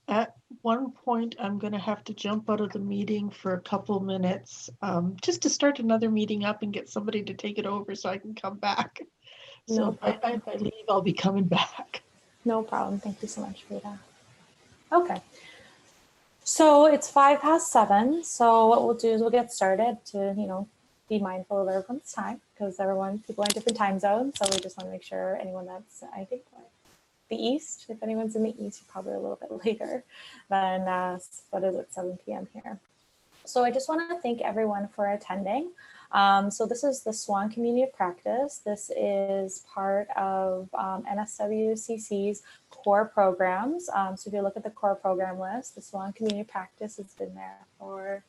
At one point, I'm going to have to jump out of the meeting for a couple minutes just to start another meeting up and get somebody to take it over so I can come back. So No if I, problem. if I leave, I'll be coming back. No problem. Thank you so much, Rita. Okay. So it's 7:05. So what we'll do is we'll get started to, be mindful of everyone's time because people are in different time zones. So we just want to make sure anyone that's, I think, the East, if anyone's in the East, you're probably a little bit later than, what is it, 7 p.m. here. So I just want to thank everyone for attending. So this is the Swan Community of Practice. This is part of NSWCC's core programs. So if you look at the core program list, the Swan Community of Practice has been there for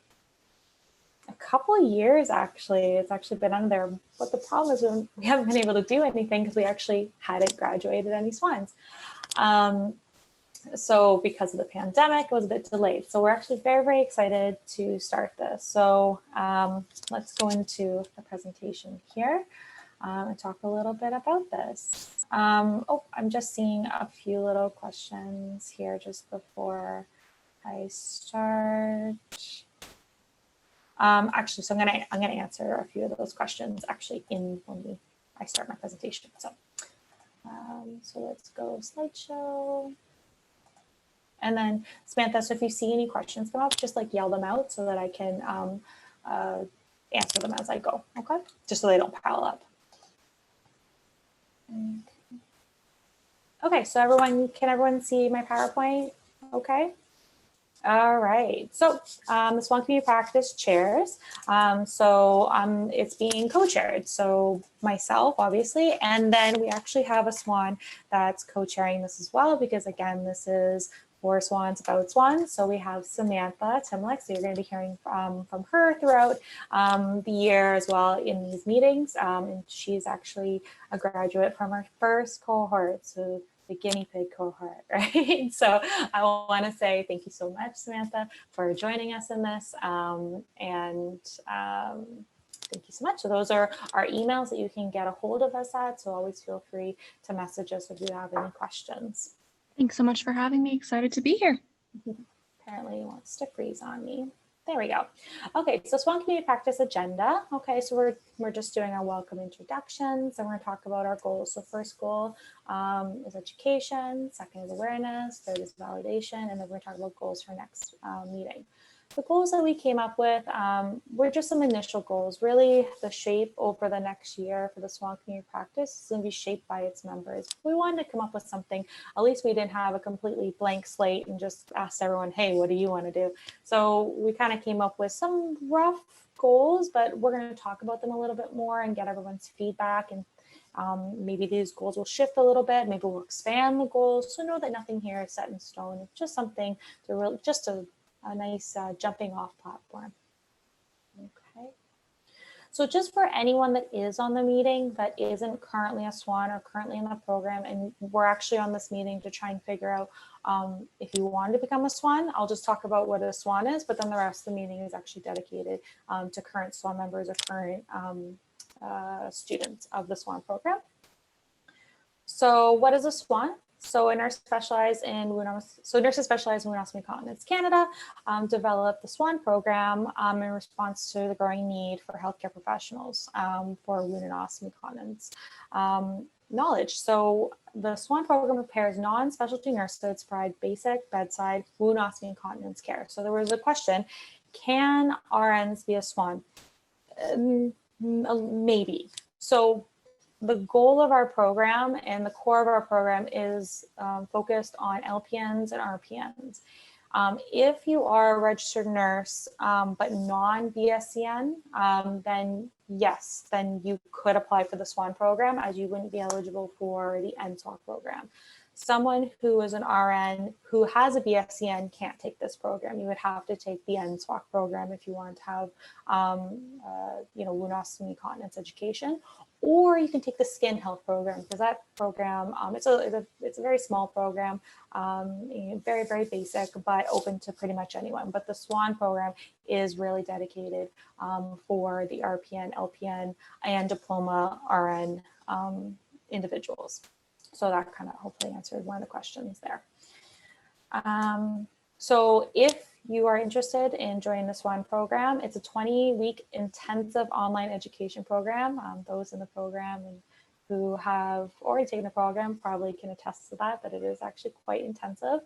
a couple of years, actually. It's actually been on there. But the problem is we haven't been able to do anything because we actually hadn't graduated any Swans. So because of the pandemic, it was a bit delayed. So we're actually very, very excited to start this. So let's go into the presentation here and talk a little bit about this. Oh, I'm just seeing a few little questions here just before I start. Actually, so I'm gonna answer a few of those questions actually when I start my presentation. So let's go slideshow. And then Samantha, so if you see any questions come up, just like yell them out so that I can answer them as I go, okay? Just so they don't pile up. Okay, so can everyone see my PowerPoint? Okay. All right, so the Swan Community Practice chairs. It's being co-chaired. So myself, obviously, and then we actually have a Swan that's co-chairing this as well, because again, this is for Swans about Swans. So we have Samantha Timlick. So you're going to be hearing from her throughout the year as well in these meetings. And she's actually a graduate from our first cohort. So the guinea pig cohort, right? So I want to say thank you so much, Samantha, for joining us in this. Thank you so much. So those are our emails that you can get a hold of us at. So always feel free to message us if you have any questions. Thanks so much for having me. Excited to be here. Apparently it wants to freeze on me. There we go. Okay, so Swan Community Practice agenda. Okay, so we're just doing our welcome introductions, and we're going to talk about our goals. So first goal is education, second is awareness, third is validation, and then we're going to talk about goals for next meeting. The goals that we came up with were just some initial goals. Really, the shape over the next year for the Swan Community Practice is going to be shaped by its members. We wanted to come up with something, at least we didn't have a completely blank slate and just asked everyone, hey, what do you want to do? So we kind of came up with some rough goals, but we're going to talk about them a little bit more and get everyone's feedback. And maybe these goals will shift a little bit. Maybe we'll expand the goals. So know that nothing here is set in stone. It's just something to really, just a nice jumping off platform. Okay. So just for anyone that is on the meeting that isn't currently a Swan or currently in the program, and we're actually on this meeting to try and figure out if you want to become a Swan, I'll just talk about what a Swan is, but then the rest of the meeting is actually dedicated to current Swan members or current students of the Swan program. So what is a Swan? So a nurse specialized in nurses specialized in Woonosomy Continents Canada developed the Swan program in response to the growing need for healthcare professionals for Woonosomy Continents knowledge. So the Swan program prepares non-specialty nurses to provide basic bedside Woonosomy Incontinence care. So there was a question, can RNs be a Swan? Maybe. So the goal of our program and the core of our program is focused on LPNs and RPNs. If you are a registered nurse, but non-BSCN, then yes, then you could apply for the SWAN program as you wouldn't be eligible for the NSWAC program. Someone who is an RN who has a BSCN can't take this program. You would have to take the NSWAC program if you want to have, Woonosomy Continence education, or you can take the skin health program because that program, it's a very small program, very, very basic, but open to pretty much anyone. But the SWAN program is really dedicated for the RPN, LPN, and diploma RN individuals. So that kind of hopefully answered one of the questions there. So if you are interested in joining the Swan program, it's a 20-week intensive online education program. Those in the program and who have already taken the program probably can attest to that it is actually quite intensive.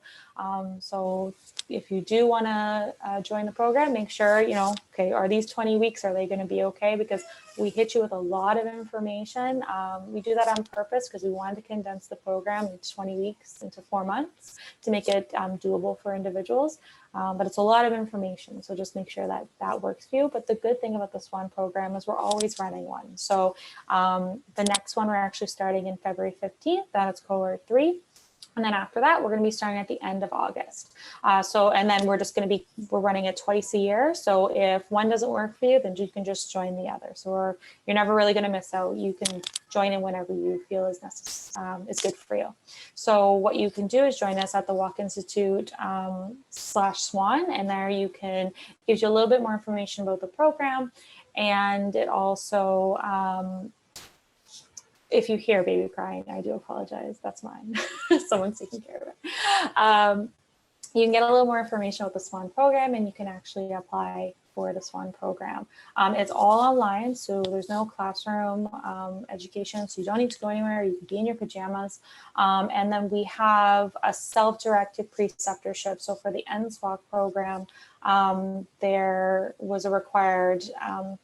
So if you do want to join the program, make sure, okay, are these 20 weeks, are they going to be okay? Because we hit you with a lot of information. We do that on purpose because we wanted to condense the program into 20 weeks into 4 months to make it doable for individuals. But it's a lot of information, so just make sure that that works for you. But the good thing about the Swan program is we're always running one. So the next one we're actually starting in February 15th, that's cohort 3. And then after that, we're going to be starting at the end of August. And then we're running it twice a year. So if one doesn't work for you, then you can just join the other. So you're never really going to miss out. You can join in whenever you feel is necessary, is good for you. So what you can do is join us at the Walk Institute /Swan, and there you can, gives you a little bit more information about the program. And it also, if you hear baby crying, I do apologize. That's mine. Someone's taking care of it. You can get a little more information about the Swan program, and you can actually apply for the Swan program. It's all online, so there's no classroom education, so you don't need to go anywhere. You can be in your pajamas. And then we have a self-directed preceptorship. So for the Nsbox program, there was a required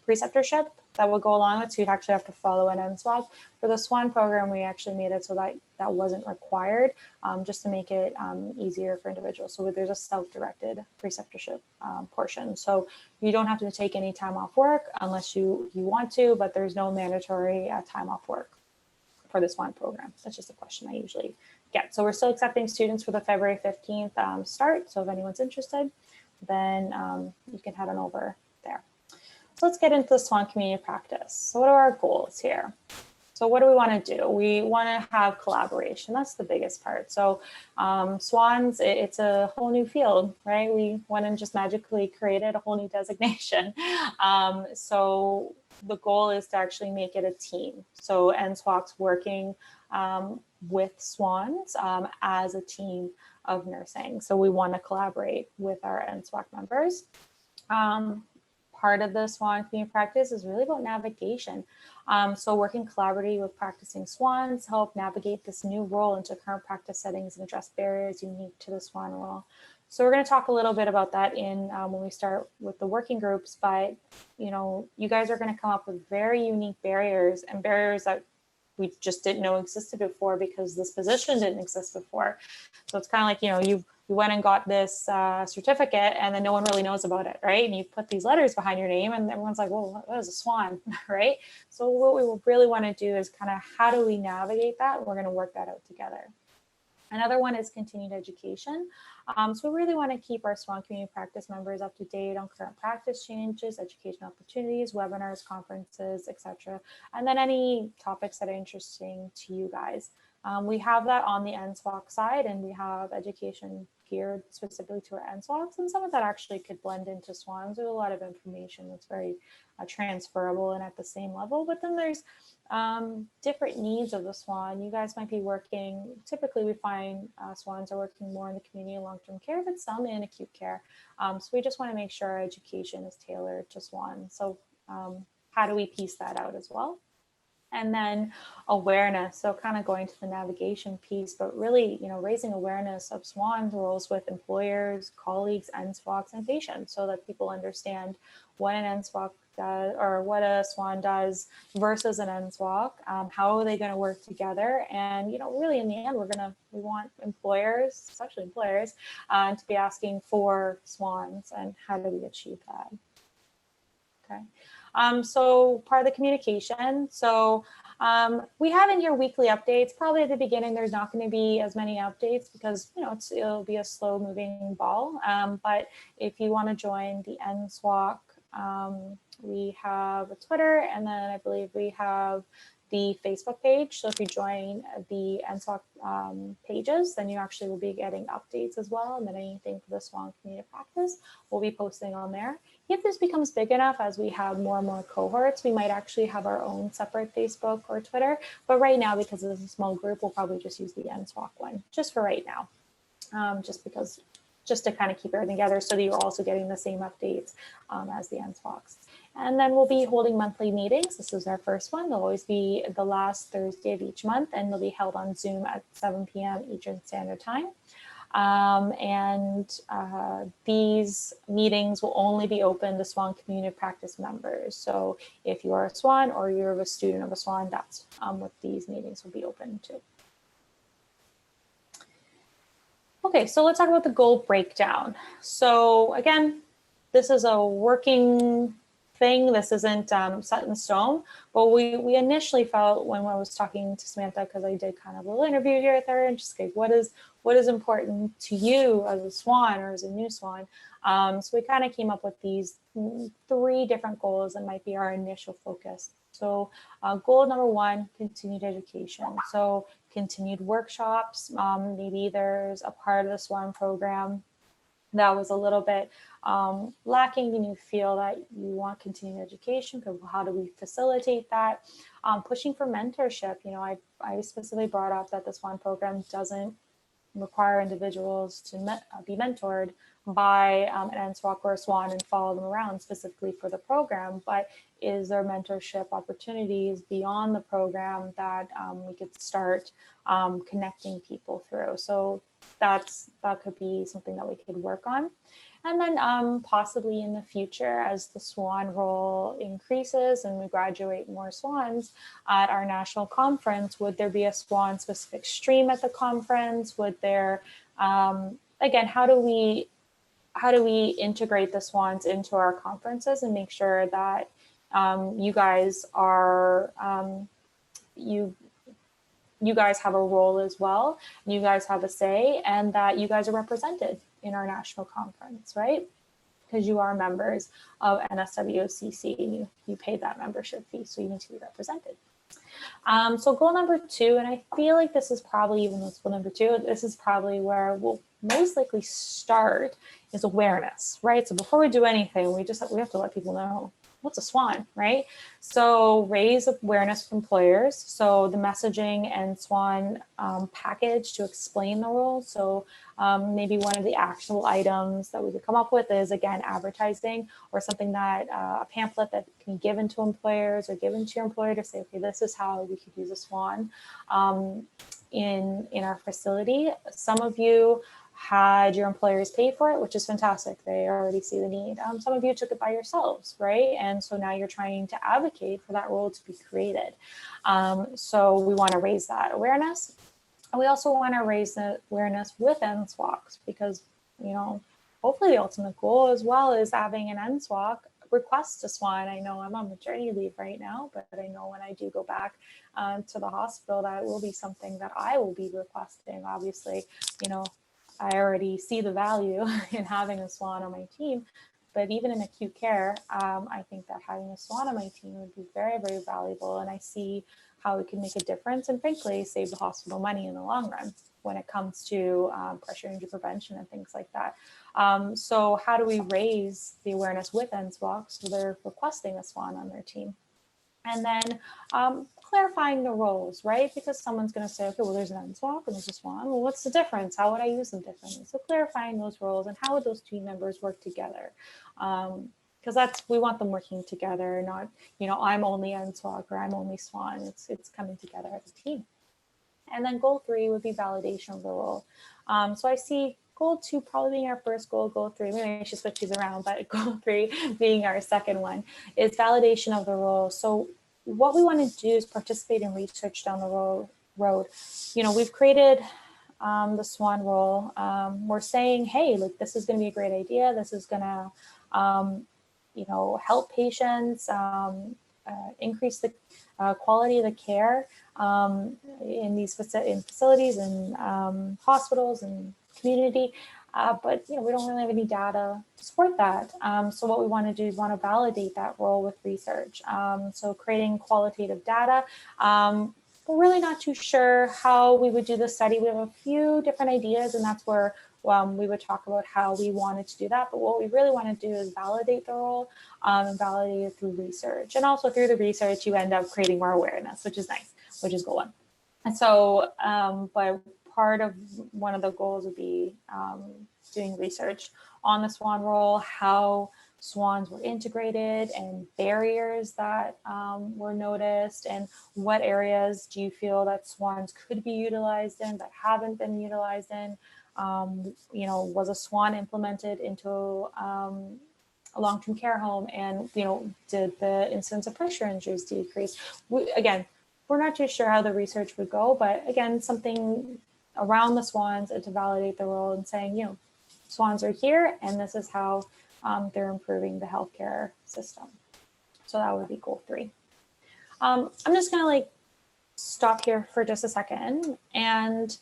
preceptorship that would go along with, so you'd actually have to follow an Nsbox. For the Swan program, we actually made it so that that wasn't required, just to make it easier for individuals. So there's a self-directed preceptorship portion. So you don't have to take any time off work unless you want to, but there's no mandatory time off work for the Swan program. That's just a question I usually get. So we're still accepting students for the February 15th start. So if anyone's interested, then you can head on over there. So let's get into the Swan community practice. So what are our goals here? So what do we want to do? We want to have collaboration. That's the biggest part. So Swans, it's a whole new field, right? We went and just magically created a whole new designation. So the goal is to actually make it a team. So Nsbox working with Swans as a team of nursing. So we want to collaborate with our Nsbox members. Part of the Swan community practice is really about navigation. So working collaboratively with practicing Swans help navigate this new role into current practice settings and address barriers unique to the Swan role. So we're going to talk a little bit about that in when we start with the working groups, but you guys are going to come up with very unique barriers and barriers that we just didn't know existed before because this position didn't exist before. So it's kind of like, you went and got this certificate and then no one really knows about it, right? And you put these letters behind your name and everyone's like, well, what is a Swan, right? So what we really want to do is kind of how do we navigate that? We're going to work that out together. Another one is continued education. So we really want to keep our Swan community practice members up to date on current practice changes, education opportunities, webinars, conferences, etc. And then any topics that are interesting to you guys. We have that on the Nsbox side, and we have education geared specifically to our Nsbox, and some of that actually could blend into Swans. There's a lot of information that's very transferable and at the same level, but then there's different needs of the Swan. You guys might be working, typically we find Swans are working more in the community and long-term care, but some in acute care. So we just want to make sure our education is tailored to Swan. So how do we piece that out as well? And then awareness, so kind of going to the navigation piece, but really, raising awareness of Swan's roles with employers, colleagues, Nsbox, and patients, so that people understand what an Nsbox does or what a Swan does versus an Nsbox. How are they going to work together? And really, in the end, we want employers, especially employers, to be asking for Swans, and how do we achieve that? Okay. So part of the communication. So we have in your weekly updates. Probably at the beginning, there's not going to be as many updates because it'll be a slow moving ball. But if you want to join the Nsbox, we have a Twitter, and then I believe we have the Facebook page. So if you join the Nsbox pages, then you actually will be getting updates as well. And then anything for the Swan community practice, we'll be posting on there. If this becomes big enough, as we have more and more cohorts, we might actually have our own separate Facebook or Twitter. But right now, because it's a small group, we'll probably just use the Nsbox one, just for right now. just to kind of keep everything together so that you're also getting the same updates as the Nsbox. And then we'll be holding monthly meetings. This is our first one. They'll always be the last Thursday of each month, and they'll be held on Zoom at 7 p.m. Eastern Standard Time. These meetings will only be open to Swan community practice members. So if you are a Swan or you're a student of a Swan, that's what these meetings will be open to. Okay, so let's talk about the goal breakdown. So again, this is a working thing. This isn't set in stone, but we initially felt when I was talking to Samantha, because I did kind of a little interview here with her, and just like, what is important to you as a Swan or as a new Swan? So we kind of came up with these 3 different goals that might be our initial focus. So goal number 1, continued education. So continued workshops. Maybe there's a part of the Swan program that was a little bit lacking and you feel that you want continued education. How do we facilitate that? Pushing for mentorship. You know, I specifically brought up that the Swan program doesn't require individuals to be mentored by an Nsbox or a Swan and follow them around specifically for the program, but is there mentorship opportunities beyond the program that we could start connecting people through? So that could be something that we could work on. And then possibly in the future, as the Swan role increases and we graduate more Swans at our national conference, would there be a Swan specific stream at the conference? Would there, again, how do we integrate the Swans into our conferences and make sure that you guys are, you guys have a role as well, you guys have a say, and that you guys are represented in our national conference, right? Because you are members of NSWOCC and you pay that membership fee, so you need to be represented. So goal number 2, and I feel like this is probably, even though it's goal number 2, this is probably where we'll most likely start, is awareness, right? So before we do anything, we have to let people know what's a Swan, right? So raise awareness with employers. So the messaging and Swan package to explain the role. So maybe one of the actionable items that we could come up with is, again, advertising, or something that a pamphlet that can be given to employers or given to your employer to say, okay, this is how we could use a Swan in our facility. Some of you had your employers pay for it, which is fantastic. They already see the need. Some of you took it by yourselves, right? And so now you're trying to advocate for that role to be created. So we want to raise that awareness. And we also want to raise the awareness with Nsbox, because, you know, hopefully the ultimate goal as well is having an Nsbox request a Swan. I know I'm on maternity leave right now, but I know when I do go back to the hospital, that will be something that I will be requesting. Obviously, you know, I already see the value in having a Swan on my team, but even in acute care, I think that having a Swan on my team would be very, very valuable. And I see how it can make a difference and frankly, save the hospital money in the long run when it comes to pressure injury prevention and things like that. So how do we raise the awareness with Nsbox so they're requesting a Swan on their team? And then clarifying the roles, right? Because someone's going to say, okay, well, there's an Nsbox and there's a Swan. Well, what's the difference? How would I use them differently? So clarifying those roles and how would those team members work together? Because we want them working together, not, you know, I'm only Nsbox or I'm only Swan. It's coming together as a team. And then goal 3 would be validation of the role. So I see goal 2 probably being our first goal, goal 3, maybe I should switch these around, but goal 3 being our second one is validation of the role. So what we want to do is participate in research down the road. You know, we've created the Swan role. We're saying, hey, like, this is going to be a great idea. This is going to, you know, help patients, increase the quality of the care in these facilities and hospitals and community, but you know, we don't really have any data to support that. So what we want to do is want to validate that role with research. So creating qualitative data. We're really not too sure how we would do the study. We have a few different ideas, and that's where we would talk about how we wanted to do that. But what we really want to do is validate the role and validate it through research. And also through the research, you end up creating more awareness, which is nice, which is goal 1. And so by part of one of the goals would be doing research on the Swan role, how swans were integrated and barriers that were noticed, and what areas do you feel that swans could be utilized in that haven't been utilized in. You know, was a swan implemented into a long-term care home, and you know, did the incidence of pressure injuries decrease? Again, we're not too sure how the research would go, but again, something around the swans and to validate the role and saying, you know, swans are here and this is how they're improving the healthcare system. So that would be goal 3. I'm just gonna like stop here for just a second, and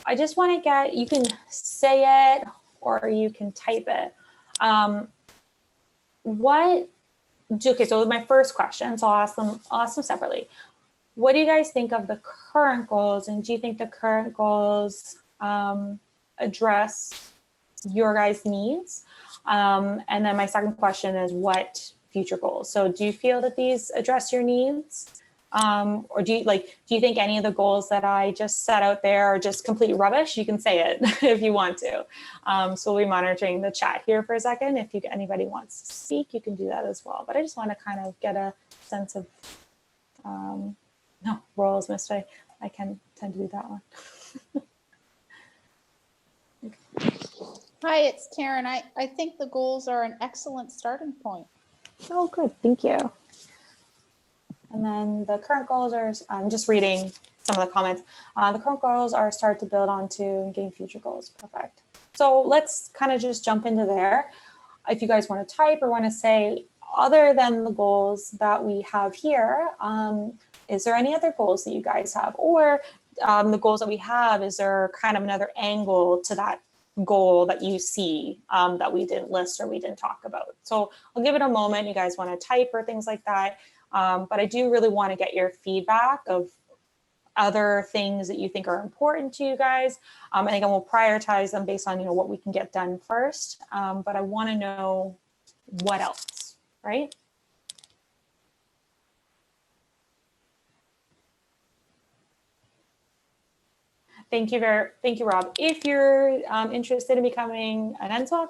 I just want to get, you can say it or you can type it. Okay, so my first question, so I'll ask them separately. What do you guys think of the current goals, and do you think the current goals address your guys' needs? And then my second question is, what future goals? So do you feel that these address your needs? Or do you think any of the goals that I just set out there are just complete rubbish? You can say it if you want to. So we'll be monitoring the chat here for a second. If anybody wants to speak, you can do that as well. But I just want to kind of get a sense of, no, roles missed. I can tend to do that one. Hi, it's Karen. I think the goals are an excellent starting point. Oh, good. Thank you. And then the current goals are, I'm just reading some of the comments. The current goals are start to build onto and gain future goals. Perfect. So let's kind of just jump into there. If you guys want to type or want to say, other than the goals that we have here, is there any other goals that you guys have? Or the goals that we have, is there kind of another angle to that goal that you see that we didn't list or we didn't talk about? So I'll give it a moment. You guys want to type or things like that. But I do really want to get your feedback of other things that you think are important to you guys. And again, we'll prioritize them based on, you know, what we can get done first. But I want to know what else, right? Thank you, Rob. If you're interested in becoming an Nsbox,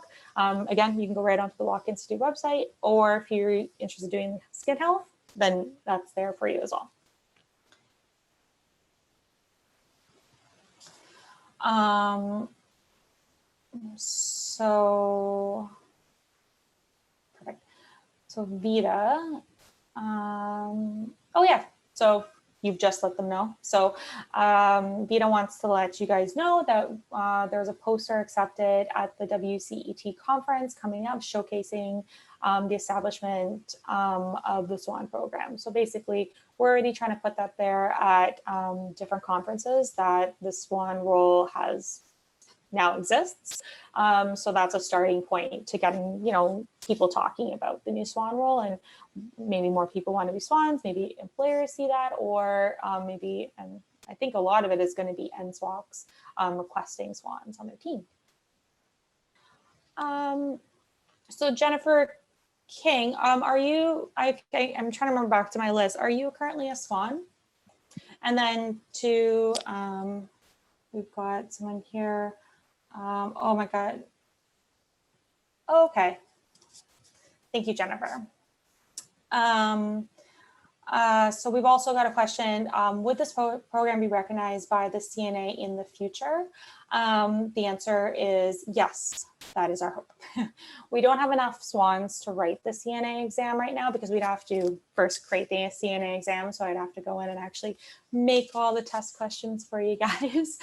again, you can go right onto the Walk Institute website, or if you're interested in doing skin health, then that's there for you as well. So, perfect. So Vita, oh yeah, so you've just let them know. So Vita wants to let you guys know that there's a poster accepted at the WCET conference coming up showcasing the establishment of the Swan program. So basically, we're already trying to put that there at different conferences that the Swan role has now exists. So that's a starting point to getting, you know, people talking about the new Swan role, and maybe more people want to be swans, maybe employers see that, or maybe, and I think a lot of it is going to be Nsbox requesting swans on their team. So Jennifer King, are you, I'm trying to remember back to my list. Are you currently a swan? And then we've got someone here. Oh my God. Okay. Thank you, Jennifer. So we've also got a question, would this program be recognized by the CNA in the future? The answer is yes, that is our hope. We don't have enough swans to write the CNA exam right now because we'd have to first create the CNA exam. So I'd have to go in and actually make all the test questions for you guys.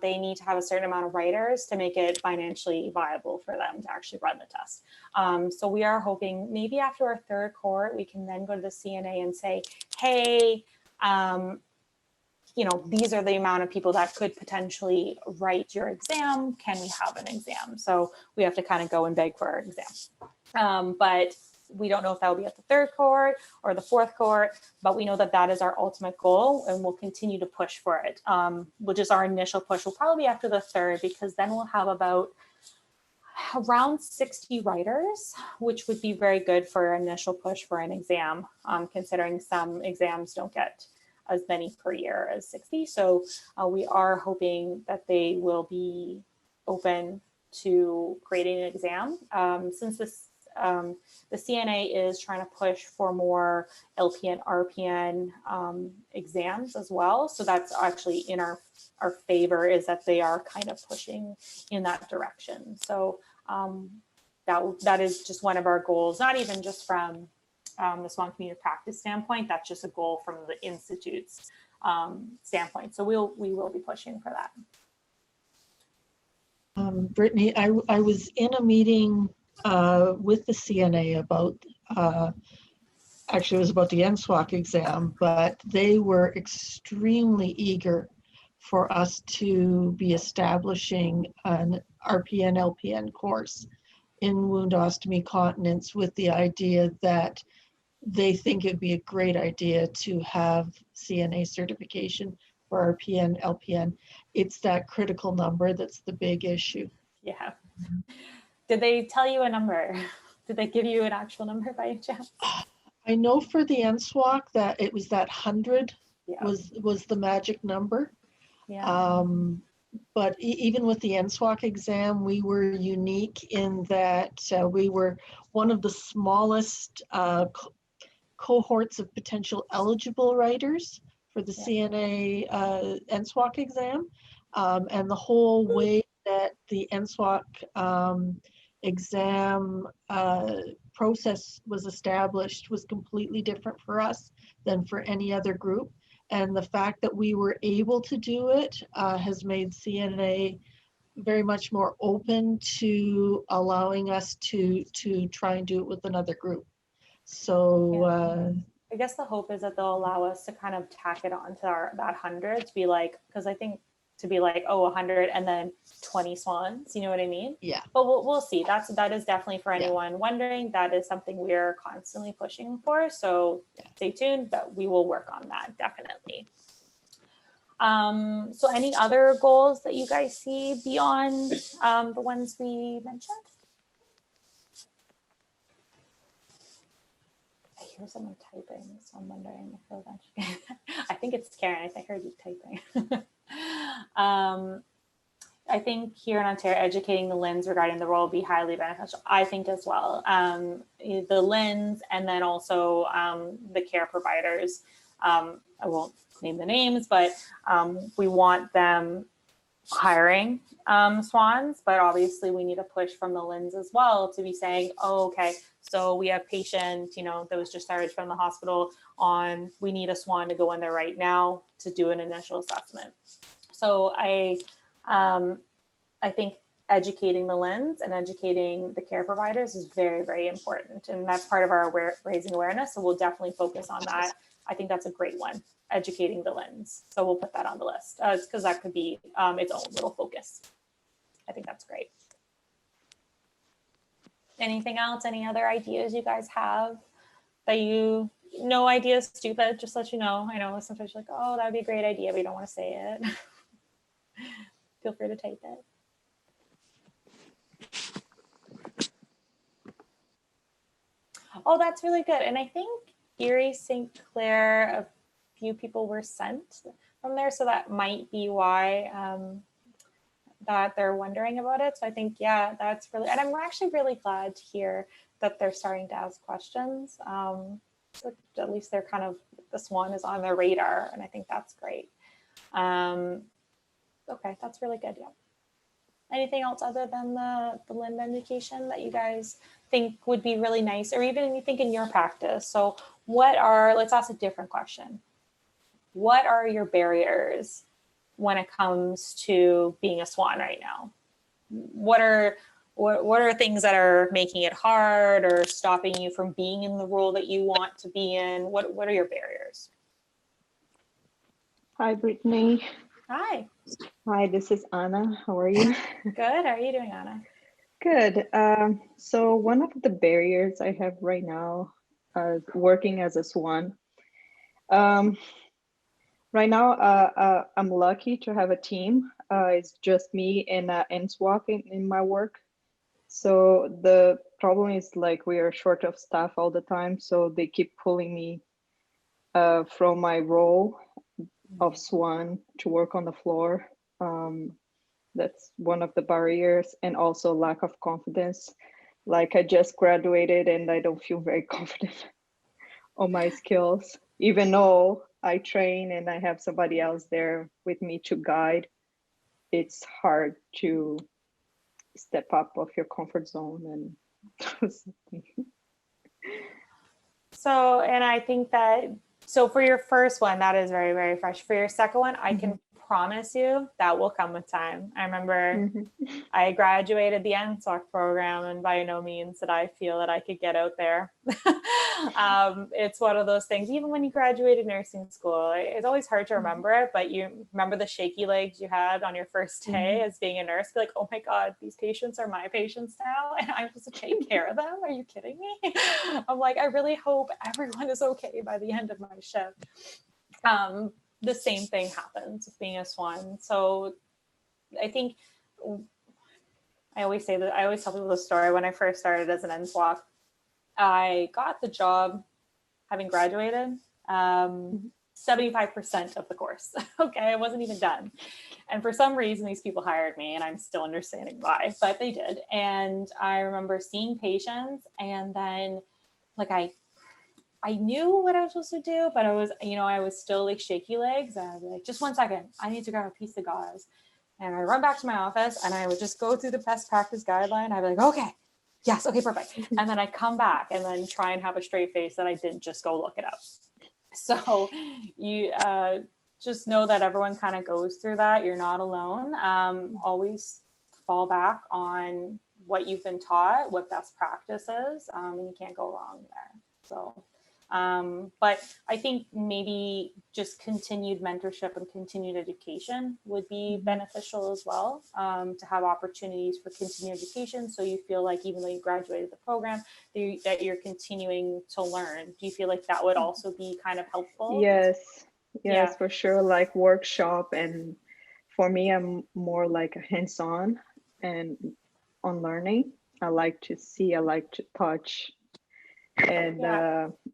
They need to have a certain amount of writers to make it financially viable for them to actually run the test. So we are hoping maybe after our 3rd cohort, we can then go to the CNA and say, hey, you know, these are the amount of people that could potentially write your exam. Can we have an exam? So we have to kind of go and beg for our exam. But we don't know if that will be at the 3rd cohort or the 4th cohort, but we know that that is our ultimate goal, and we'll continue to push for it. Which is our initial push will probably be after the 3rd, because then we'll have about around 60 writers, which would be very good for an initial push for an exam, considering some exams don't get as many per year as 60. So we are hoping that they will be open to creating an exam. Since this, the CNA is trying to push for more LPN, RPN exams as well. So that's actually in our favor, is that they are kind of pushing in that direction. So that is just one of our goals, not even just from the Swan Community Practice standpoint, that's just a goal from the Institute's standpoint. So we will be pushing for that. Brittany, I was in a meeting with the CNA about, actually it was about the Nsbox exam, but they were extremely eager for us to be establishing an RPN LPN course in wound ostomy continence, with the idea that they think it'd be a great idea to have CNA certification for RPN LPN. It's that critical number that's the big issue. Yeah. Did they tell you a number? Did they give you an actual number by any chance? I know for the Nsbox that it was that 100 Yeah. was the magic number. Yeah. But even with the Nsbox exam, we were unique in that we were one of the smallest cohorts of potential eligible writers for the CNA Nsbox exam. And the whole way that the Nsbox exam process was established was completely different for us than for any other group. And the fact that we were able to do it has made CNA very much more open to allowing us to try and do it with another group. So I guess the hope is that they'll allow us to kind of tack it on to that 100, to be like, because I think to be like, oh, 100 and then 20 swans, you know what I mean? Yeah. But we'll see. That is definitely, for anyone wondering, that is something we're constantly pushing for. So stay tuned, but we will work on that definitely. So any other goals that you guys see beyond the ones we mentioned? I hear someone typing, so I'm wondering if they'll eventually. I think it's Karen. I heard you typing. I think here in Ontario, educating the LHINs regarding the role will be highly beneficial, I think, as well. The LHINs, and then also the care providers. I won't name the names, but we want them hiring swans, but obviously we need a push from the LHINs as well to be saying, oh, okay, so we have patient, that was just started from the hospital on, we need a swan to go in there right now to do an initial assessment. So I think educating the LHINs and educating the care providers is very, very important. And that's part of our raising awareness. So we'll definitely focus on that. I think that's a great one, educating the LHINs. So we'll put that on the list because that could be its own little focus. I think that's great. Anything else? Any other ideas you guys have that no idea is stupid, just let you know. I know sometimes you're like, oh, that would be a great idea, but you don't want to say it. Feel free to type it. Oh, that's really good. And I think Erie, St. Clair, a few people were sent from there. So that might be why that they're wondering about it. So I think, yeah, that's really, and I'm actually really glad to hear that they're starting to ask questions. So at least they're kind of, the Swan is on their radar. And I think that's great. Okay, that's really good. Yeah. Anything else other than the LHIN education that you guys think would be really nice, or even you think in your practice? So let's ask a different question. What are your barriers when it comes to being a Swan right now? What are things that are making it hard or stopping you from being in the role that you want to be in? What are your barriers? Hi, Brittany. Hi. Hi, this is Anna. How are you? Good. How are you doing, Anna? Good. So one of the barriers I have right now, working as a Swan, right now I'm lucky to have a team. It's just me and Nsbox in my work. So the problem is like we are short of staff all the time, so they keep pulling me from my role of Swan to work on the floor. That's one of the barriers, and also lack of confidence. Like I just graduated and I don't feel very confident on my skills, even though I train and I have somebody else there with me to guide. It's hard to step up of your comfort zone and do something. So, and I think that, so for your first one, that is very, very fresh. For your second one, I can promise you that will come with time. I remember I graduated the Nsbox program, and by no means did I feel that I could get out there. It's one of those things, even when you graduated nursing school, it's always hard to remember it, but you remember the shaky legs you had on your first day as being a nurse, be like, oh my God, these patients are my patients now, and I'm supposed to take care of them. Are you kidding me? I'm like, I really hope everyone is okay by the end of my shift. The same thing happens with being a Swan. So I think I always say that I always tell people the story. When I first started as an Nsbox, I got the job having graduated 75% of the course. Okay, I wasn't even done. And for some reason, these people hired me, and I'm still understanding why, but they did. And I remember seeing patients, and then like I knew what I was supposed to do, but I was, I was still like shaky legs. And I'd be like, just 1 second, I need to grab a piece of gauze. And I run back to my office and I would just go through the best practice guideline. I'd be like, okay, yes, okay, perfect. And then I come back and then try and have a straight face that I didn't just go look it up. So you just know that everyone kind of goes through that. You're not alone. Always fall back on what you've been taught, what best practice is, and you can't go wrong there. So. But I think maybe just continued mentorship and continued education would be beneficial as well, to have opportunities for continued education. So you feel like even though you graduated the program, that you're continuing to learn. Do you feel like that would also be kind of helpful? Yes, for sure. Like workshop, and for me, I'm more like a hands-on and on learning. I like to see, I like to touch. And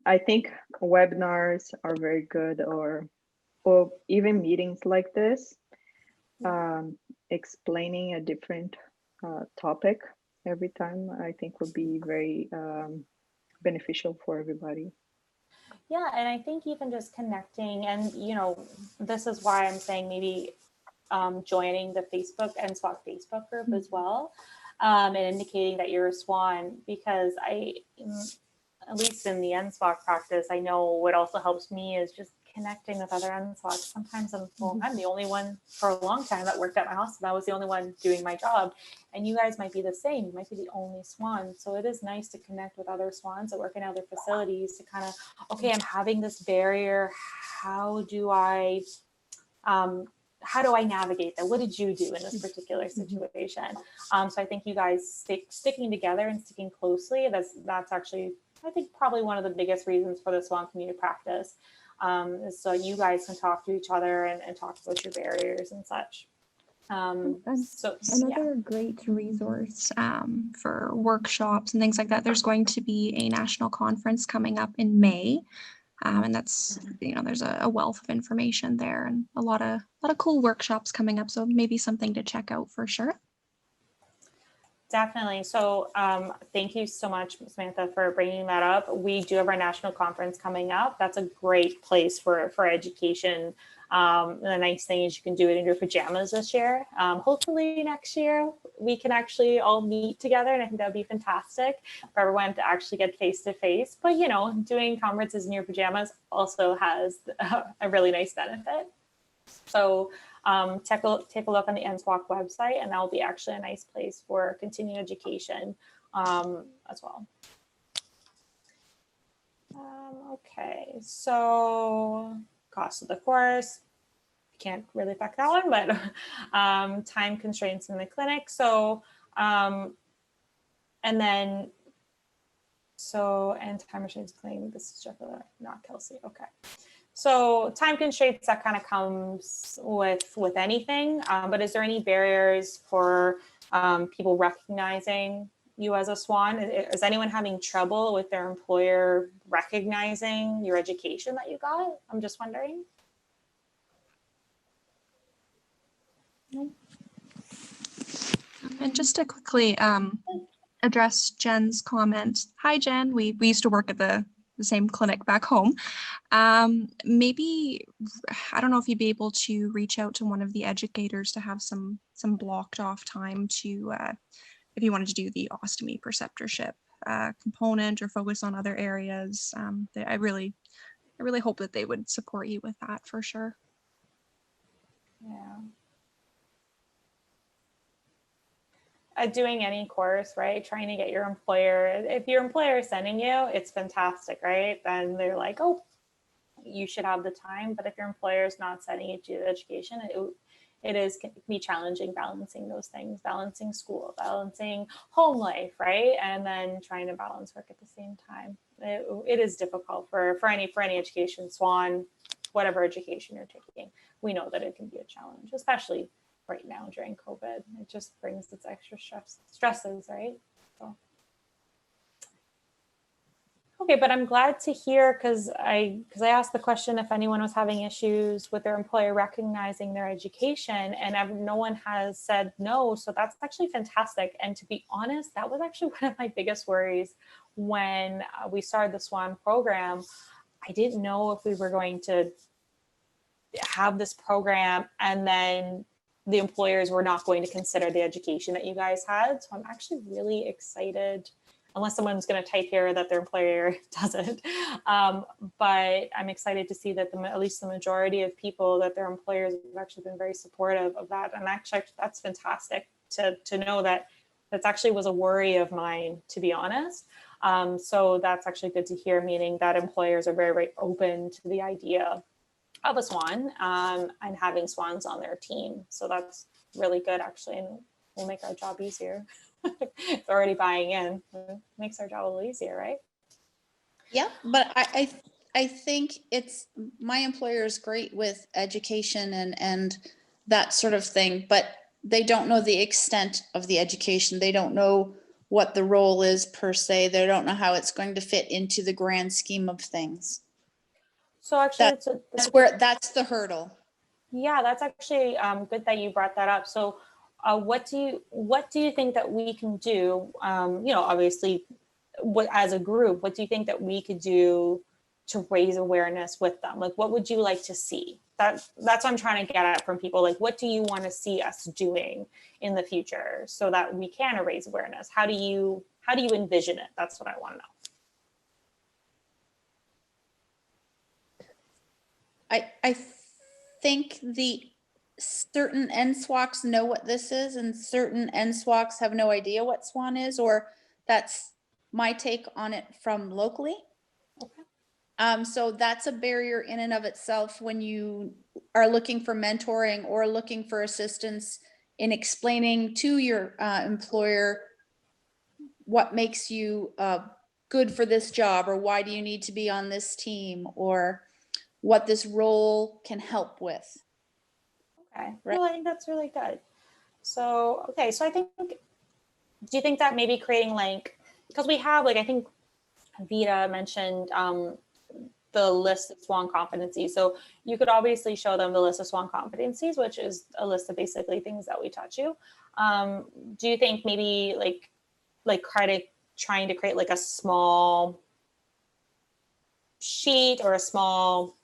I think webinars are very good, or even meetings like this, explaining a different topic every time, I think would be very beneficial for everybody. Yeah, and I think even just connecting, and this is why I'm saying maybe joining the Nsbox Facebook group as well, and indicating that you're a Swan, because at least in the Nsbox practice, I know what also helps me is just connecting with other Nsbox. Sometimes I'm the only one for a long time that worked at my hospital. I was the only one doing my job. And you guys might be the same. You might be the only Swan. So it is nice to connect with other Swans that work in other facilities to kind of, okay, I'm having this barrier. How do I navigate that? What did you do in this particular situation? So I think you guys sticking together and sticking closely, that's actually, I think, probably one of the biggest reasons for the Swan community practice, is so you guys can talk to each other and talk about your barriers and such. Another great resource for workshops and things like that. There's going to be a national conference coming up in May. And that's, there's a wealth of information there, and a lot of cool workshops coming up. So maybe something to check out for sure. Definitely. So thank you so much, Samantha, for bringing that up. We do have our national conference coming up. That's a great place for education. The nice thing is you can do it in your pajamas this year. Hopefully next year we can actually all meet together, and I think that would be fantastic for everyone to actually get face-to-face. But, doing conferences in your pajamas also has a really nice benefit. So take a look on the Nsbox website, and that will be actually a nice place for continuing education as well. Okay, so cost of the course, can't really affect that one, but time constraints in the clinic. So and time restraints claim. This is Jessica, not Kelsey. Okay. So time constraints, that kind of comes with anything, but is there any barriers for people recognizing you as a Swan? Is anyone having trouble with their employer recognizing your education that you got? I'm just wondering. And just to quickly address Jen's comment. Hi, Jen. We used to work at the same clinic back home. Maybe, I don't know if you'd be able to reach out to one of the educators to have some blocked off time to, if you wanted to do the ostomy preceptorship component or focus on other areas. I really hope that they would support you with that for sure. Yeah. Doing any course, right? Trying to get your employer, if your employer is sending you, it's fantastic, right? Then they're like, oh, you should have the time. But if your employer is not sending you to education, it can be challenging balancing those things, balancing school, balancing home life, right? And then trying to balance work at the same time. It is difficult for any education, Swan, whatever education you're taking. We know that it can be a challenge, especially right now during COVID. It just brings its extra stresses, right? So. Okay, but I'm glad to hear, because I asked the question if anyone was having issues with their employer recognizing their education, and no one has said no. So that's actually fantastic. And to be honest, that was actually one of my biggest worries when we started the Swan program. I didn't know if we were going to have this program and then the employers were not going to consider the education that you guys had. So I'm actually really excited, unless someone's going to type here that their employer doesn't. But I'm excited to see that at least the majority of people, that their employers have actually been very supportive of that. And actually, that's fantastic to know that that actually was a worry of mine, to be honest. So that's actually good to hear, meaning that employers are very, very open to the idea of a Swan and having Swans on their team. So that's really good, actually, and will make our job easier. It's already buying in. It makes our job a little easier, right? Yeah, but I think my employer is great with education and that sort of thing, but they don't know the extent of the education. They don't know what the role is per se. They don't know how it's going to fit into the grand scheme of things. So actually, that's the hurdle. Yeah, that's actually good that you brought that up. So what do you think that we can do? Obviously, as a group, what do you think that we could do to raise awareness with them? Like, what would you like to see? That's what I'm trying to get at from people. Like, what do you want to see us doing in the future so that we can raise awareness? How do you envision it? That's what I want to know. I think the certain Nsbox know what this is and certain Nsbox have no idea what Swan is, or that's my take on it from locally. Okay. So that's a barrier in and of itself when you are looking for mentoring or looking for assistance in explaining to your employer what makes you good for this job, or why do you need to be on this team, or what this role can help with. Okay, right? Well, I think that's really good. So, okay, so do you think that maybe creating because we have I think Vita mentioned the list of Swan competencies. So you could obviously show them the list of Swan competencies, which is a list of basically things that we taught you. Do you think maybe trying to create a small sheet or a small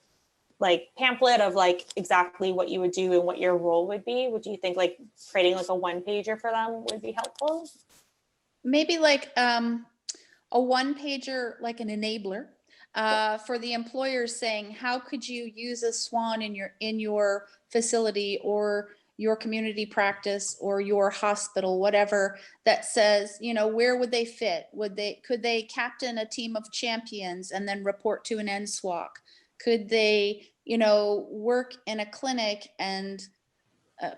pamphlet of exactly what you would do and what your role would be? Would you think creating a one pager for them would be helpful? Maybe a one pager, like an enabler for the employers, saying how could you use a Swan in your facility or your community practice or your hospital, whatever, that says, where would they fit? Could they captain a team of champions and then report to an NSWAC? Could they, work in a clinic and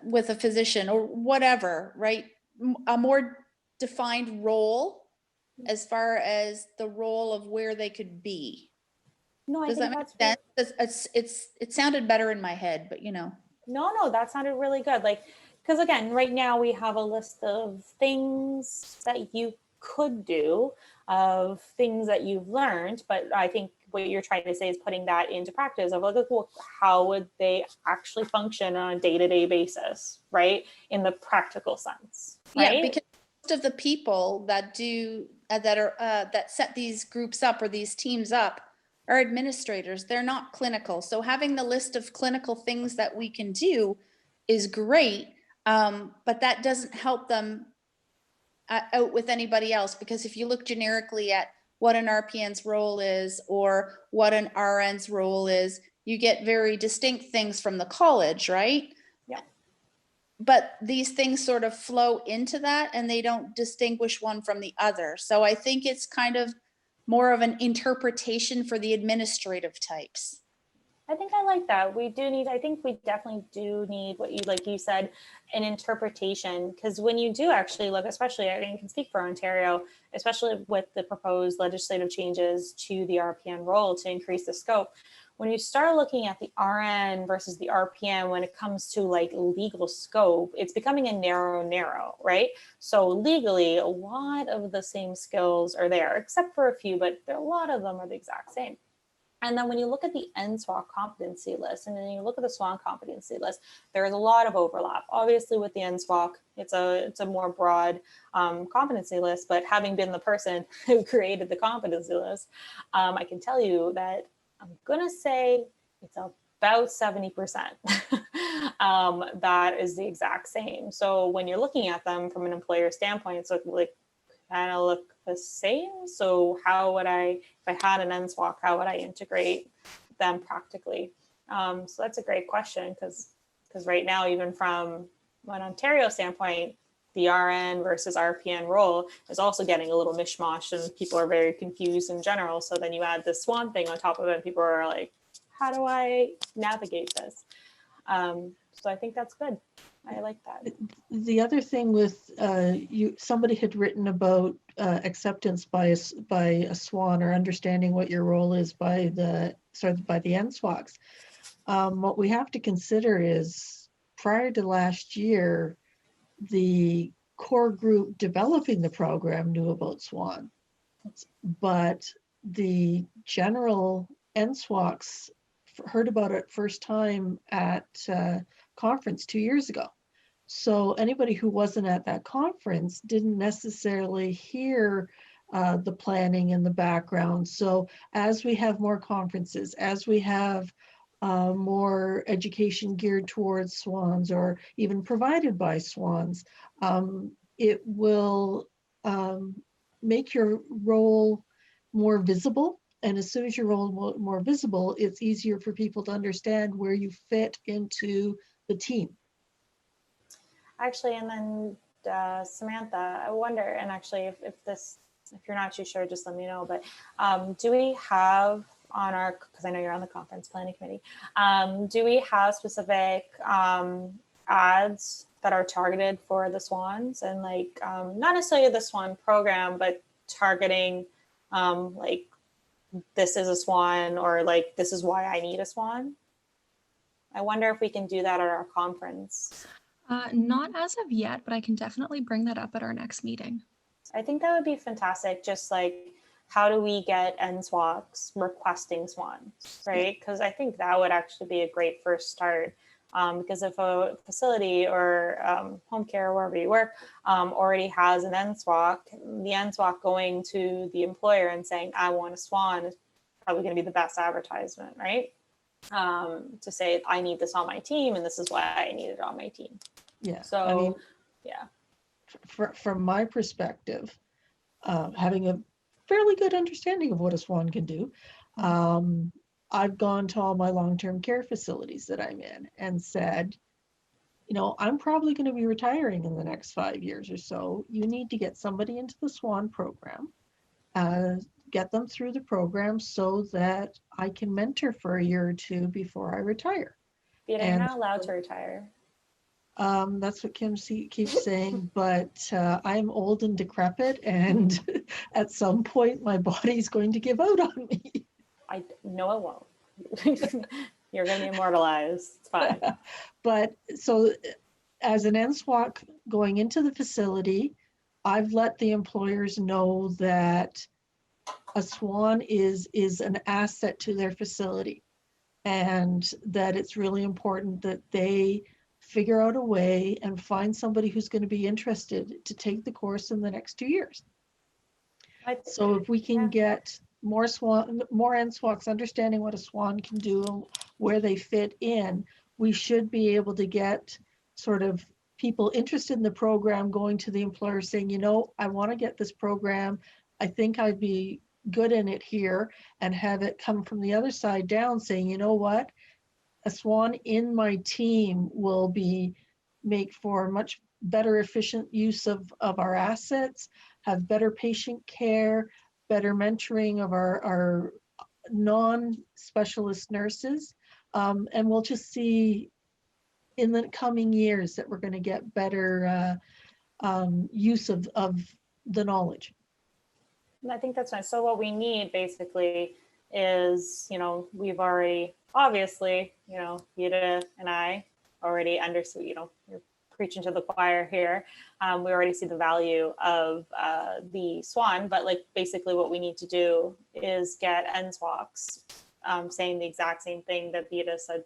with a physician or whatever, right? A more defined role as far as the role of where they could be. No, Does that make sense? It sounded better in my head, but No, that sounded really good. Because again, right now we have a list of things that you could do, of things that you've learned, but I think what you're trying to say is putting that into practice of like, well, how would they actually function on a day-to-day basis, right? In the practical sense, right? Yeah, because most of the people that do that set these groups up or these teams up are administrators. They're not clinical. So having the list of clinical things that we can do is great, but that doesn't help them out with anybody else, because if you look generically at what an RPN's role is or what an RN's role is, you get very distinct things from the college, right? Yeah. But these things sort of flow into that and they don't distinguish one from the other. So I think it's kind of more of an interpretation for the administrative types. I think I like that. I think we definitely do need what you said, an interpretation, because when you do actually look, especially, I mean, you can speak for Ontario, especially with the proposed legislative changes to the RPN role to increase the scope. When you start looking at the RN versus the RPN, when it comes to like legal scope, it's becoming a narrow, right? So legally, a lot of the same skills are there, except for a few, but a lot of them are the exact same. And then when you look at the Nsbox competency list, and then you look at the Swan competency list, there's a lot of overlap. Obviously with the Nsbox, it's a more broad competency list, but having been the person who created the competency list, I can tell you that I'm gonna say it's about 70%. That is the exact same. So when you're looking at them from an employer standpoint, it's like kind of look the same. So how would I, if I had an Nsbox, how would I integrate them practically? So that's a great question, because right now, even from an Ontario standpoint, the RN versus RPN role is also getting a little mishmash and people are very confused in general. So then you add this Swan thing on top of it and people are like, how do I navigate this? So I think that's good. I like that. The other thing with somebody had written about acceptance by a Swan, or understanding what your role is by the Nsbox. What we have to consider is, prior to last year, the core group developing the program knew about Swan, but the general Nsbox heard about it first time at conference 2 years ago. So anybody who wasn't at that conference didn't necessarily hear the planning in the background. So as we have more conferences, as we have more education geared towards Swans or even provided by Swans, it will make your role more visible. And as soon as your role more visible, it's easier for people to understand where you fit into the team. Actually, and then Samantha, I wonder, and actually if you're not too sure, just let me know, but do we have on our, because I know you're on the conference planning committee, do we have specific ads that are targeted for the Swans, and like not necessarily the Swan program, but targeting like, this is a Swan, or like, this is why I need a Swan? I wonder if we can do that at our conference. Not as of yet, but I can definitely bring that up at our next meeting. I think that would be fantastic. Just like, how do we get Nsbox requesting Swans, right? Because I think that would actually be a great first start. Because if a facility or home care, wherever you work, already has an Nsbox, the Nsbox going to the employer and saying, I want a Swan, is probably going to be the best advertisement, right? To say, I need this on my team, and this is why I need it on my team. Yeah. So, I mean, yeah. From my perspective, having a fairly good understanding of what a Swan can do, I've gone to all my long-term care facilities that I'm in and said, you know, I'm probably going to be retiring in the next 5 years or so. You need to get somebody into the Swan program, get them through the program so that I can mentor for a year or two before I retire. But you're not allowed to retire. That's what Kim keeps saying, but I'm old and decrepit, and at some point my body's going to give out on me. I know it won't. You're going to be immortalized. It's fine. But so as an Nsbox going into the facility, I've let the employers know that a Swan is an asset to their facility, and that it's really important that they figure out a way and find somebody who's going to be interested to take the course in the next 2 years. So if we can get more Nsbox understanding what a Swan can do and where they fit in, we should be able to get sort of people interested in the program going to the employer saying, you know, I want to get this program. I think I'd be good in it here, and have it come from the other side down saying, you know what, a Swan in my team will make for much better efficient use of our assets, have better patient care, better mentoring of our non-specialist nurses. And we'll just see in the coming years that we're going to get better use of the knowledge. I think that's nice. So what we need basically is, you know, we've already, obviously, you know, Vita and I already understood, you know, you're preaching to the choir here. We already see the value of the Swan, but like basically what we need to do is get Nsbox saying the exact same thing that Vita said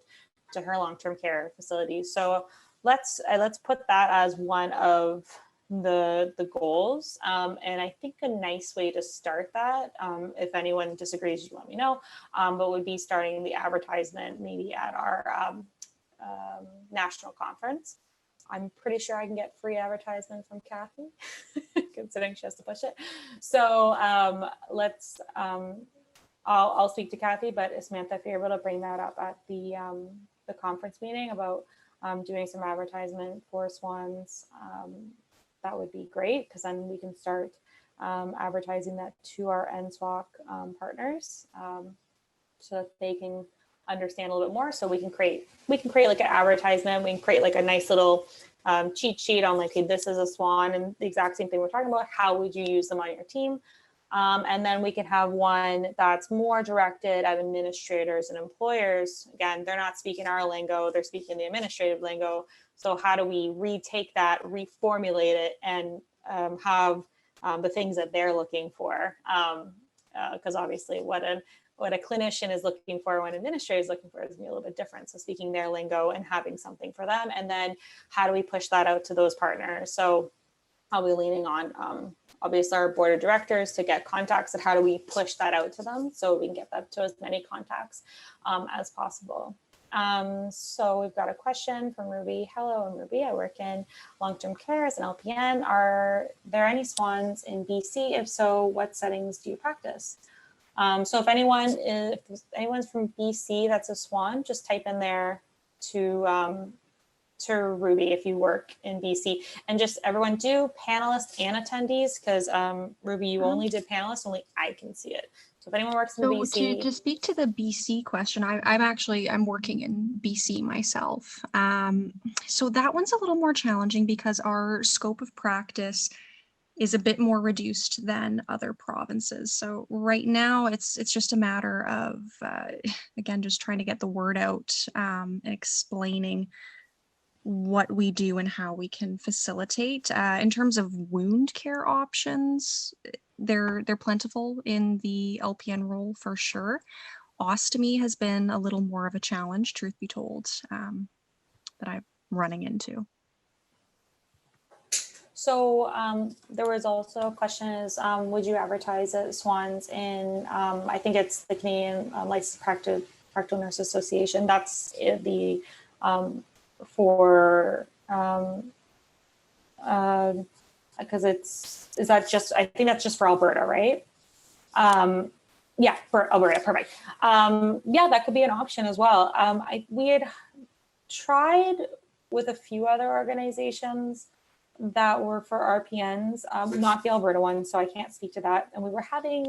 to her long-term care facilities. So let's put that as one of the goals. And I think a nice way to start that, if anyone disagrees, you let me know, but would be starting the advertisement maybe at our national conference. I'm pretty sure I can get free advertisement from Kathy, considering she has to push it. So I'll speak to Kathy, but Samantha, if you're able to bring that up at the conference meeting about doing some advertisement for Swans, that would be great, because then we can start advertising that to our Nsbox partners, so that they can understand a little bit more. So we can create like an advertisement. We can create like a nice little cheat sheet on like, hey, this is a Swan, and the exact same thing we're talking about. How would you use them on your team? And then we can have one that's more directed at administrators and employers. Again, they're not speaking our lingo, they're speaking the administrative lingo. So how do we retake that, reformulate it, and have the things that they're looking for? Because obviously what a clinician is looking for, what an administrator is looking for, is gonna be a little bit different. So speaking their lingo and having something for them. And then how do we push that out to those partners? So I'll be leaning on obviously our board of directors to get contacts, and how do we push that out to them so we can get that to as many contacts as possible. So we've got a question from Ruby. Hello, I'm Ruby. I work in long-term care as an LPN. Are there any Swans in BC? If so, what settings do you practice? So if anyone's from BC that's a Swan, just type in there to Ruby if you work in BC. And just everyone do panelists and attendees, because Ruby, you only did panelists, only I can see it. So if anyone works in BC. To speak to the BC question, I'm working in BC myself. So that one's a little more challenging because our scope of practice is a bit more reduced than other provinces. So right now it's just a matter of, again, just trying to get the word out and explaining what we do and how we can facilitate. In terms of wound care options, they're plentiful in the LPN role for sure. Ostomy has been a little more of a challenge, truth be told, that I'm running into. So there was also a question is, would you advertise at Swans in, I think it's the Canadian Licensed Practical Nurse Association. That's the for because I think that's just for Alberta, right? Yeah, for Alberta, perfect. Yeah, that could be an option as well. We had tried with a few other organizations that were for RPNs, not the Alberta one, so I can't speak to that. And we were having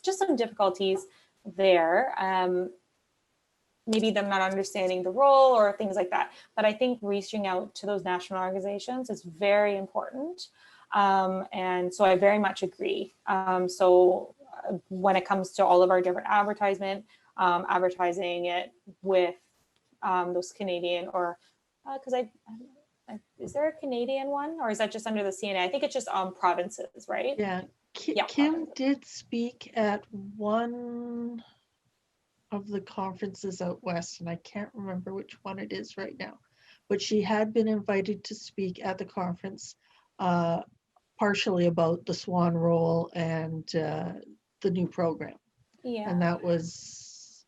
just some difficulties there. Maybe them not understanding the role or things like that. But I think reaching out to those national organizations is very important. And so I very much agree. So when it comes to all of our different advertising it with those Canadian, or because is there a Canadian one, or is that just under the CNA? I think it's just provinces, right? Yeah, Yeah. Kim did speak at one of the conferences out west, and I can't remember which one it is right now, but she had been invited to speak at the conference, partially about the Swan role and the new program. Yeah. And that was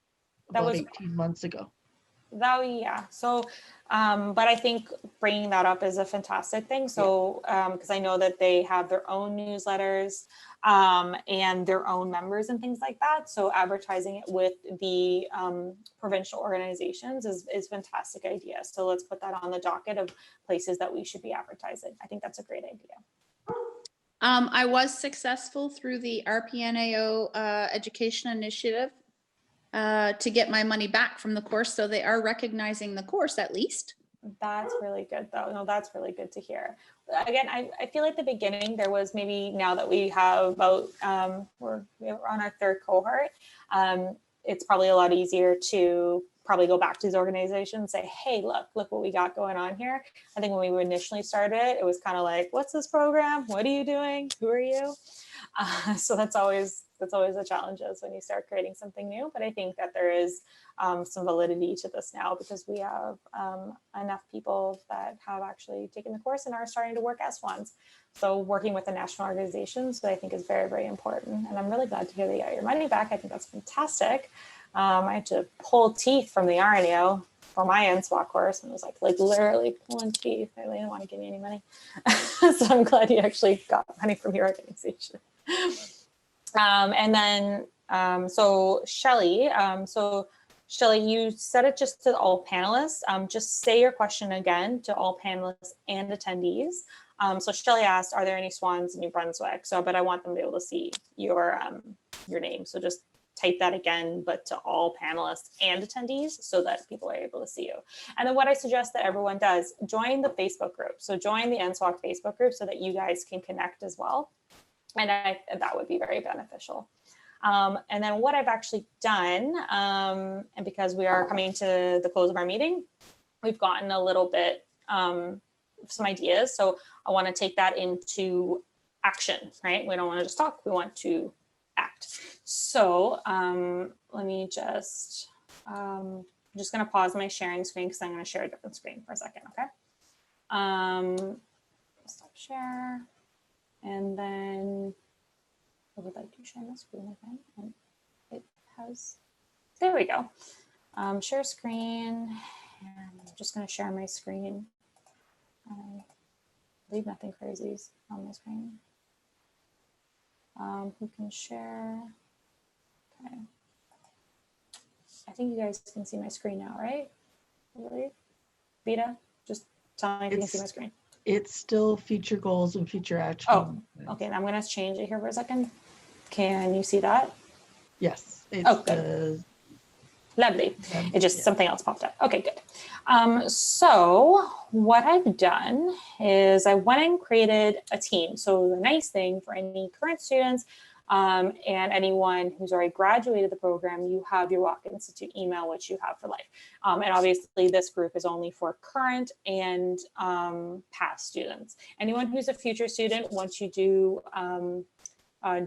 That about was 18 months ago. that, yeah. So, but I think bringing that up is a fantastic thing. So, because I know that they have their own newsletters and their own members and things like that. So advertising it with the provincial organizations is fantastic idea. So let's put that on the docket of places that we should be advertising. I think that's a great idea. I was successful through the RPNAO education initiative to get my money back from the course. So they are recognizing the course at least. That's really good though. No, that's really good to hear. Again, I feel like the beginning there was maybe, now that we have about, we're on our third cohort, it's probably a lot easier to probably go back to these organizations and say, hey, look what we got going on here. I think when we initially started, it was kind of like, what's this program? What are you doing? Who are you? So that's always a challenge is when you start creating something new. But I think that there is some validity to this now because we have enough people that have actually taken the course and are starting to work as Swans. So working with the national organizations, that I think is very, very important. And I'm really glad to hear that you got your money back. I think that's fantastic. I had to pull teeth from the RNAO for my Nsbox course, and it was like literally pulling teeth. They didn't want to give me any money. So I'm glad you actually got money from your organization. And then, so Shelly, you said it just to all panelists. Just say your question again to all panelists and attendees. So Shelly asked, are there any Swans in New Brunswick? So, but I want them to be able to see your name. So just type that again, but to all panelists and attendees so that people are able to see you. And then what I suggest that everyone does, join the Facebook group. So join the Nsbox Facebook group so that you guys can connect as well. And that would be very beneficial. And then what I've actually done, and because we are coming to the close of our meeting, we've gotten a little bit some ideas. So I want to take that into action, right? We don't want to just talk, we want to act. So let me just, I'm just going to pause my sharing screen because I'm going to share a different screen for a second, okay? Stop share. And then I would like to share my screen again. And it has, there we go. Share screen. And I'm just going to share my screen. I believe nothing crazy is on my screen. Who can share? Okay. I think you guys can see my screen now, right? I believe. Vita, just tell me if you can see my screen. It's still future goals and future action. Oh, okay. I'm going to change it here for a second. Can you see that? Yes. It's good. Lovely. It just something else popped up. Okay, good. So what I've done is I went and created a team. So the nice thing for any current students and anyone who's already graduated the program, you have your Walk Institute email, which you have for life. And obviously this group is only for current and past students. Anyone who's a future student, once you do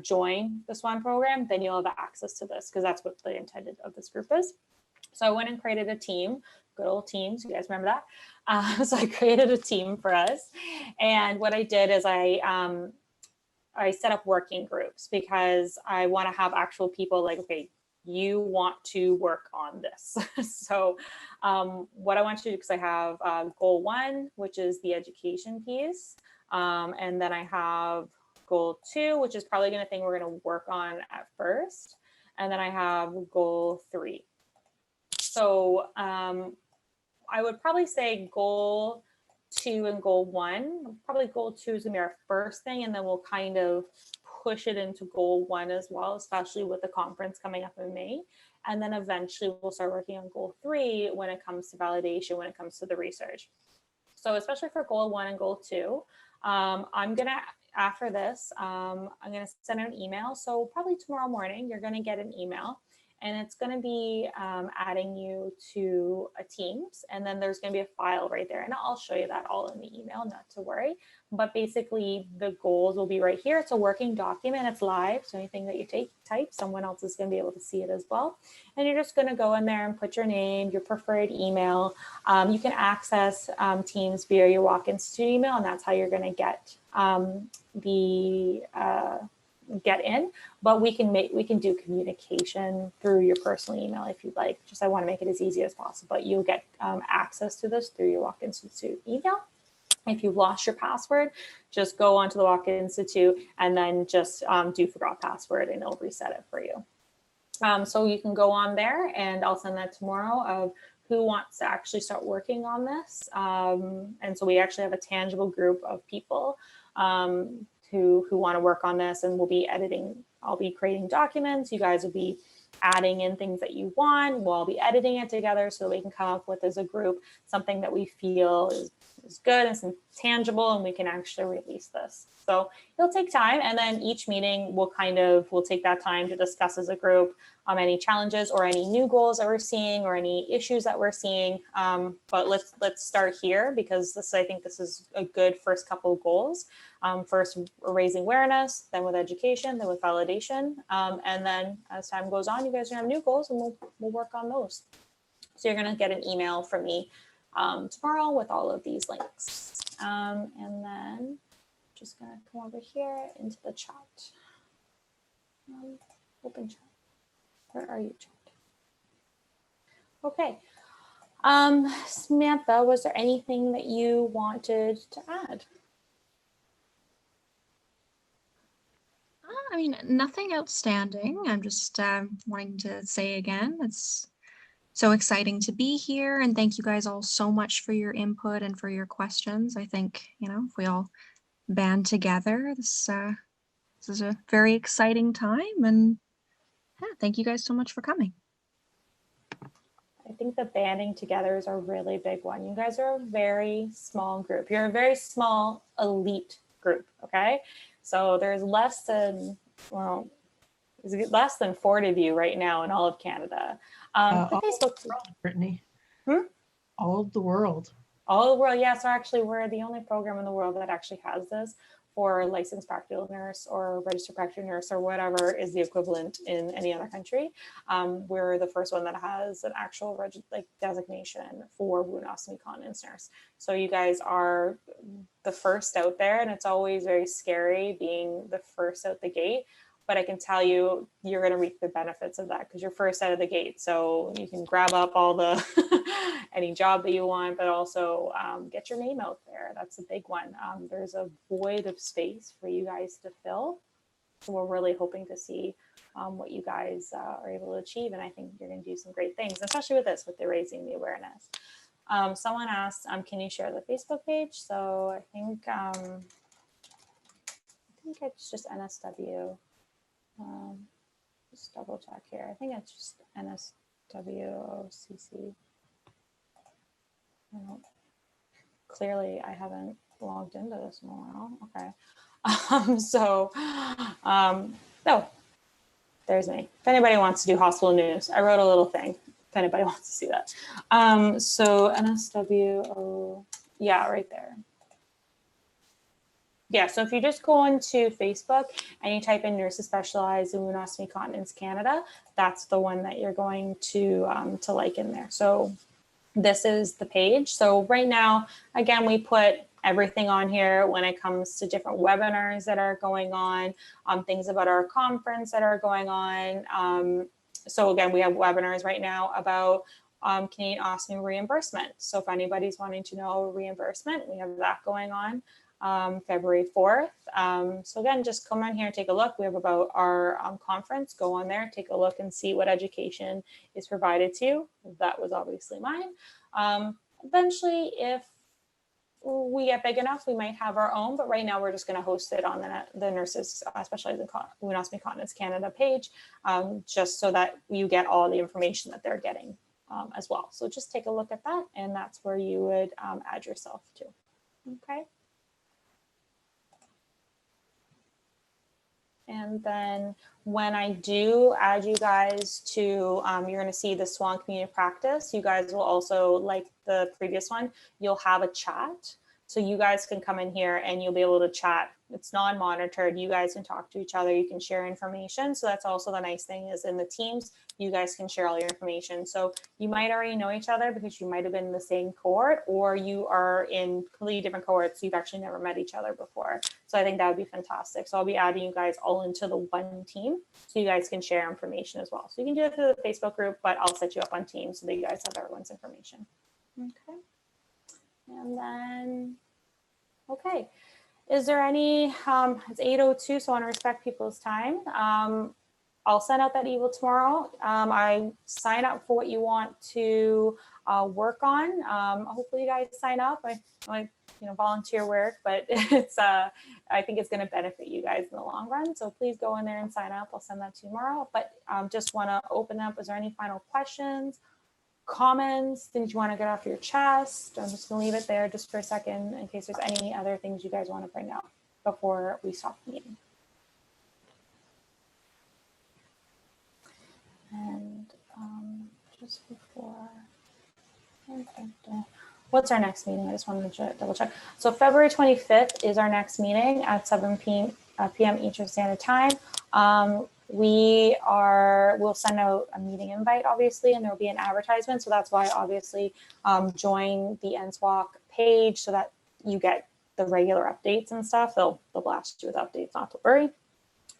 join the Swan program, then you'll have access to this because that's what the intended of this group is. So I went and created a team, good old teams, you guys remember that? So I created a team for us. And what I did is I set up working groups because I want to have actual people like, okay, you want to work on this. So what I want to do, because I have goal 1, which is the education piece. And then I have goal 2, which is probably going to thing we're going to work on at first. And then I have goal 3. So I would probably say goal 2 and goal 1, probably goal 2 is gonna be our first thing. And then we'll kind of push it into goal 1 as well, especially with the conference coming up in May. And then eventually we'll start working on goal 3 when it comes to validation, when it comes to the research. So especially for goal 1 and goal 2, I'm gonna, after this, I'm gonna send out an email. So probably tomorrow morning, you're gonna get an email. and it's going to be adding you to a Teams, and then there's going to be a file right there, and I'll show you that all in the email, not to worry. But basically the goals will be right here. It's a working document, it's live, so anything that you type, someone else is going to be able to see it as well. And you're just going to go in there and put your name, your preferred email. You can access Teams via your Walk Institute email, and that's how you're going to get get in, but we can do communication through your personal email if you'd like. Just I want to make it as easy as possible, but you'll get access to this through your Walk Institute email. If you've lost your password, just go onto the Walk Institute and then just do forgot password, and it'll reset it for you. So you can go on there, and I'll send that tomorrow of who wants to actually start working on this. And so we actually have a tangible group of people who want to work on this, and we'll be editing. I'll be creating documents. You guys will be adding in things that you want. We'll all be editing it together so that we can come up with as a group something that we feel is good and tangible, and we can actually release this. So it'll take time, and then each meeting we'll take that time to discuss as a group any challenges or any new goals that we're seeing or any issues that we're seeing. But let's start here, because I think this is a good first couple of goals. First, raising awareness, then with education, then with validation, and then as time goes on, you guys are gonna have new goals, and we'll work on those. So you're gonna get an email from me tomorrow with all of these links, and then just gonna come over here into the chat. Open chat. Where are you, chat? Okay. Samantha, was there anything that you wanted to add? I mean, nothing outstanding. I'm just wanting to say again, it's so exciting to be here, and thank you guys all so much for your input and for your questions. I think, if we all band together, this is a very exciting time, and yeah, thank you guys so much for coming. I think the banding together is a really big one. You guys are a very small group. You're a very small elite group, okay? So there's less than 40 of you right now in all of Canada. Facebook, Brittany. Hmm? All of the world. All over the world, yeah. So actually, we're the only program in the world that actually has this for licensed practical nurse or registered practical nurse or whatever is the equivalent in any other country. We're the first one that has an actual designation for wound ostomy continence nurse. So you guys are the first out there, and it's always very scary being the first out the gate. But I can tell you, you're going to reap the benefits of that because you're first out of the gate. So you can grab up all the any job that you want, but also get your name out there. That's a big one. There's a void of space for you guys to fill. So we're really hoping to see what you guys are able to achieve. And I think you're going to do some great things, especially with this, with the raising the awareness. Someone asked, can you share the Facebook page? So I think it's just NSW. Just double check here. I think it's just NSWOCC. Clearly, I haven't logged into this in a while. Okay. No, there's me. If anybody wants to do hospital news, I wrote a little thing. If anybody wants to see that. So NSWO, yeah, right there. Yeah, so if you just go into Facebook and you type in Nurses Specialized in Wound Ostomy Continence Canada, that's the one that you're going to like in there. So this is the page. So right now, again, we put everything on here when it comes to different webinars that are going on, things about our conference that are going on. So again, we have webinars right now about Canadian ostomy reimbursement. So if anybody's wanting to know reimbursement, we have that going on. February 4th. So again, just come on here and take a look. We have about our conference. Go on there, take a look and see what education is provided to you. That was obviously mine. Eventually, if we get big enough, we might have our own, but right now we're just going to host it on the Nurses Specialized in Wound Ostomy Continence Canada page, just so that you get all the information that they're getting as well. So just take a look at that, and that's where you would add yourself to. Okay. And then when I do add you guys to, you're going to see the Swan Community Practice. You guys will also, like the previous one, you'll have a chat. So you guys can come in here and you'll be able to chat. It's non-monitored. You guys can talk to each other. You can share information. So that's also the nice thing is in the teams, you guys can share all your information. So you might already know each other because you might have been in the same cohort, or you are in completely different cohorts. You've actually never met each other before. So I think that would be fantastic. So I'll be adding you guys all into the one team so you guys can share information as well. So you can do it through the Facebook group, but I'll set you up on Teams so that you guys have everyone's information. Okay. And then, okay. Is there any, it's 8:02, so I want to respect people's time. I'll send out that email tomorrow. I sign up for what you want to work on. Hopefully you guys sign up. I volunteer work, but it's I think it's going to benefit you guys in the long run. So please go in there and sign up. I'll send that to you tomorrow. But just want to open up. Is there any final questions, comments, things you want to get off your chest? I'm just going to leave it there just for a second in case there's any other things you guys want to bring up before we stop the meeting. And just before, what's our next meeting? I just wanted to double check. So February 25th is our next meeting at 7 p.m. Eastern Standard Time. We'll send out a meeting invite, obviously, and there will be an advertisement. So that's why, obviously, join the Nsbox page so that you get the regular updates and stuff. They'll blast you with updates, not to worry.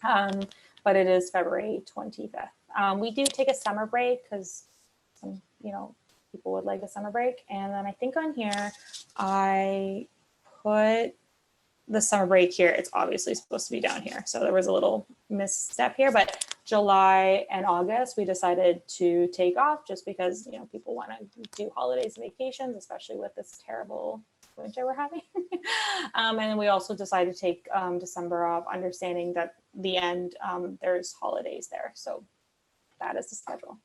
But it is February 25th. We do take a summer break because people would like a summer break. And then I think on here, I put the summer break here. It's obviously supposed to be down here. So there was a little misstep here, but July and August, we decided to take off just because, people want to do holidays and vacations, especially with this terrible winter we're having. And we also decided to take December off, understanding that the end, there's holidays there. So that is the schedule.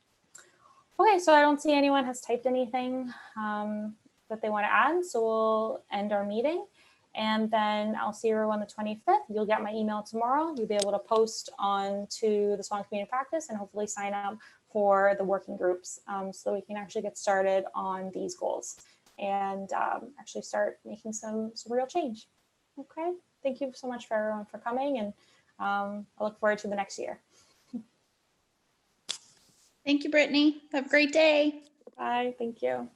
Okay, so I don't see anyone has typed anything that they want to add. So we'll end our meeting. And then I'll see you on the 25th. You'll get my email tomorrow. You'll be able to post on to the Swan Community Practice and hopefully sign up for the working groups so we can actually get started on these goals and actually start making some real change. Okay, thank you so much for everyone for coming, and I look forward to the next year. Thank you, Brittany. Have a great day. Bye, thank you.